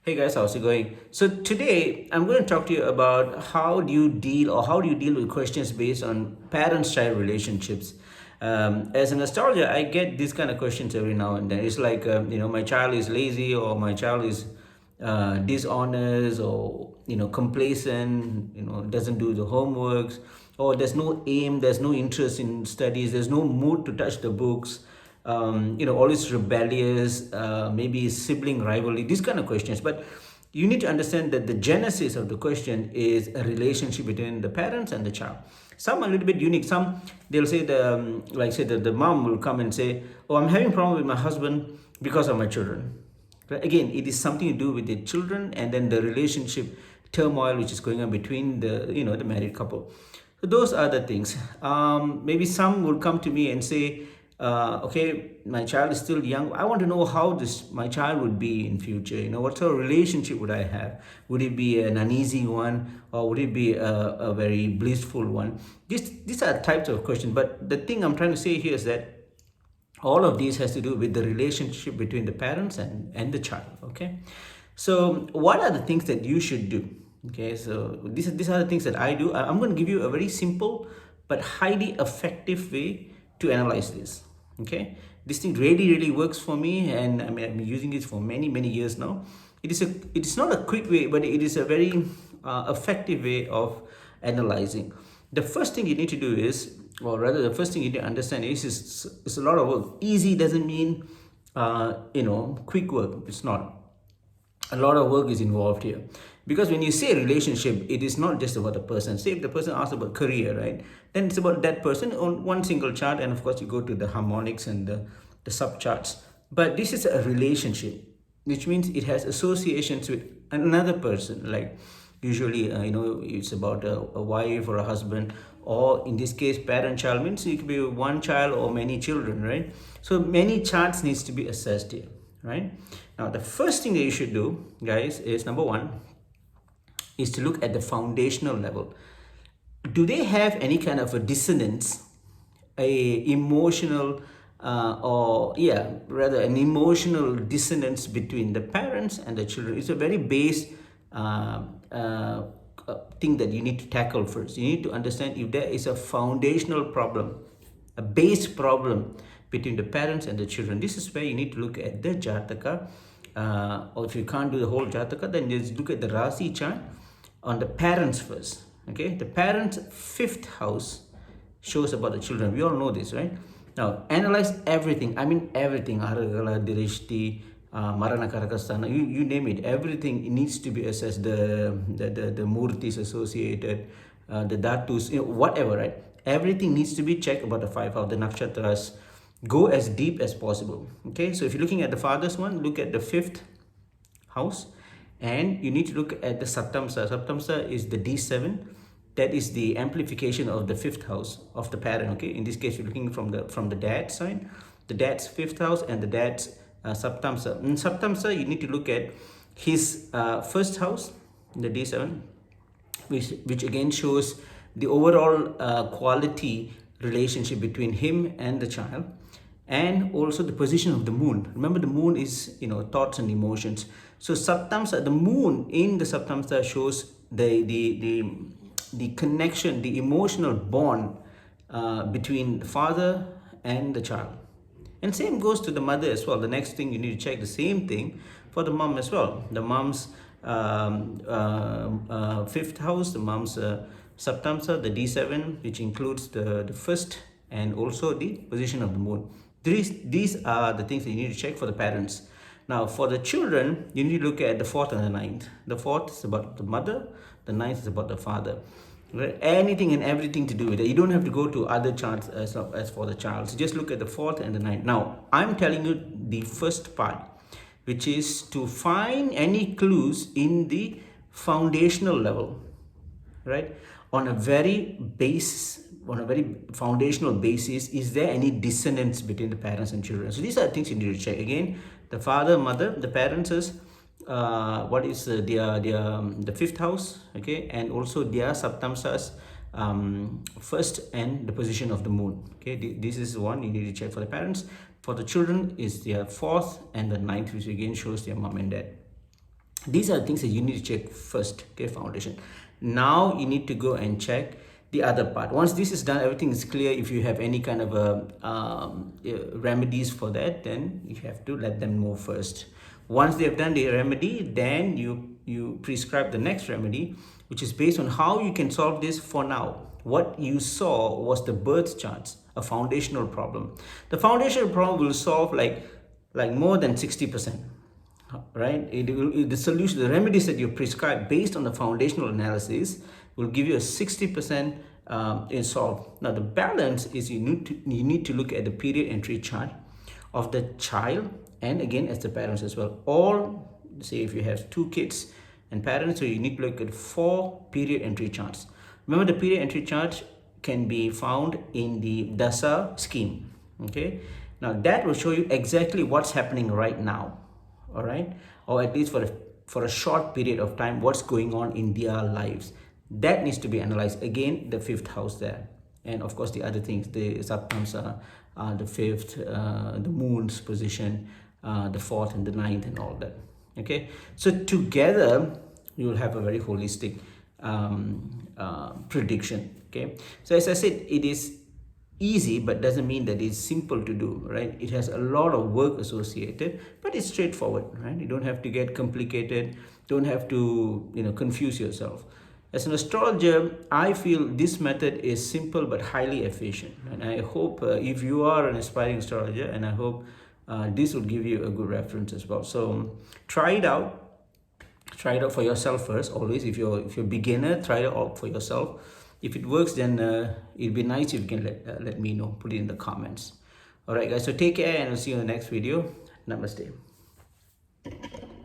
Hey guys, how's it going? So today I'm going to talk to you about how do you deal with questions based on parents-child relationships. As an astrologer, I get these kind of questions every now and then. It's like my child is lazy, or my child is dishonest, or complacent, doesn't do the homeworks, or there's no aim, there's no interest in studies, there's no mood to touch the books, always rebellious, maybe sibling rivalry, these kind of questions. But you need to understand that the genesis of the question is a relationship between the parents and the child. Some are a little bit unique. Some, they'll say the mom will come and say, "Oh, I'm having problem with my husband because of my children." But again, it is something to do with the children and then the relationship turmoil which is going on between the married couple. So those are the things. Maybe some will come to me and say, okay, my child is still young. I want to know how this my child would be in future. What sort of relationship would I have? Would it be an uneasy one, or would it be a very blissful one? These are types of questions. But the thing I'm trying to say here is that all of these has to do with the relationship between the parents and the child. Okay, so what are the things that you should do? Okay, so these are the things that I do. I'm going to give you a very simple but highly effective way to analyze this. Okay, this thing really works for me, and I mean I've been using it for many years now. It is not a quick way, but it is a very effective way of analyzing. The first thing you need to do is, or rather the first thing you need to understand is it's a lot of work. Easy doesn't mean quick work. It's not. A lot of work is involved here, because when you say relationship, it is not just about the person. Say if the person asks about career, right, then it's about that person on one single chart, and of course you go to the harmonics and the subcharts. But this is a relationship, which means it has associations with another person. Like usually it's about a wife or a husband, or in this case parent child, means it could be one child or many children, right? So many charts needs to be assessed here, right? Now the first thing that you should do, guys, is number one is to look at the foundational level. Do they have any kind of a dissonance, a emotional or yeah rather an emotional dissonance between the parents and the children? It's a very base uh, uh, thing that you need to tackle first. You need to understand if there is a foundational problem, a base problem between the parents and the children. This is where you need to look at the jataka, or if you can't do the whole jataka, then just look at the rasi chart on the parents first. Okay, the parents' fifth house shows about the children. We all know this, right? Now analyze everything. I mean everything. Aragala, Dirishti, Marana Karakastana, you name it. Everything needs to be assessed. The murtis associated, the dhatus, whatever, right? Everything needs to be checked about the five house, the nakshatras. Go as deep as possible. Okay, so if you're looking at the father's one, look at the fifth house, and you need to look at the saptamsa. Saptamsa is the D7. That is the amplification of the fifth house of the parent. Okay, in this case you're looking from the dad's side, the dad's fifth house and the dad's saptamsa. In saptamsa you need to look at his first house, the D7, which again shows the overall quality relationship between him and the child, and also the position of the moon. Remember, the moon is thoughts and emotions. So saptamsa, the moon in the saptamsa shows the connection, the emotional bond between the father and the child. And same goes to the mother as well. The next thing you need to check the same thing for the mom as well. The mom's fifth house, the mom's saptamsa, the D7, which includes the first and also the position of the moon. These are the things that you need to check for the parents. Now for the children, you need to look at the fourth and the ninth. The fourth is about the mother, the ninth is about the father. Right? Anything and everything to do with it. You don't have to go to other charts as for the child. So just look at the fourth and the ninth. Now I'm telling you the first part, which is to find any clues in the foundational level, right? On a very foundational basis, is there any dissonance between the parents and children? So these are things you need to check. Again, the father, mother, the parents is what is the fifth house, okay, and also their saptamsas, first, and the position of the moon. Okay, this is one you need to check for the parents. For the children is their fourth and the ninth, which again shows their mom and dad. These are things that you need to check first. Okay, foundation. Now you need to go and check the other part. Once this is done, everything is clear. If you have any kind of remedies for that, then you have to let them know first. Once they have done the remedy, then you prescribe the next remedy, which is based on how you can solve this. For now, what you saw was the birth charts, a foundational problem. The foundational problem will solve like more than 60%, right? The solution, the remedies that you prescribe based on the foundational analysis will give you a 60% in solve. Now the balance is you need to look at the period entry chart of the child, and again as the parents as well. All, say if you have two kids and parents, so you need to look at 4 period entry charts. Remember, the period entry chart can be found in the DASA scheme. Okay, now that will show you exactly what's happening right now, all right, or at least for a short period of time, what's going on in their lives. That needs to be analyzed. Again, the 5th house there, and of course the other things, the subpansa, the 5th, the moon's position, the 4th and the 9th and all that. Okay, so together you will have a very holistic prediction. Okay, so as I said, it is easy, but doesn't mean that it's simple to do, right? It has a lot of work associated, but it's straightforward, right? You don't have to get complicated, don't have to confuse yourself. As an astrologer, I feel this method is simple but highly efficient, and I hope if you are an aspiring astrologer, and I hope this will give you a good reference as well. So try it out. Try it out for yourself first. Always, if you're beginner, try it out for yourself. If it works, then it'd be nice if you can let me know. Put it in the comments. All right, guys. So take care, and I'll see you in the next video. Namaste.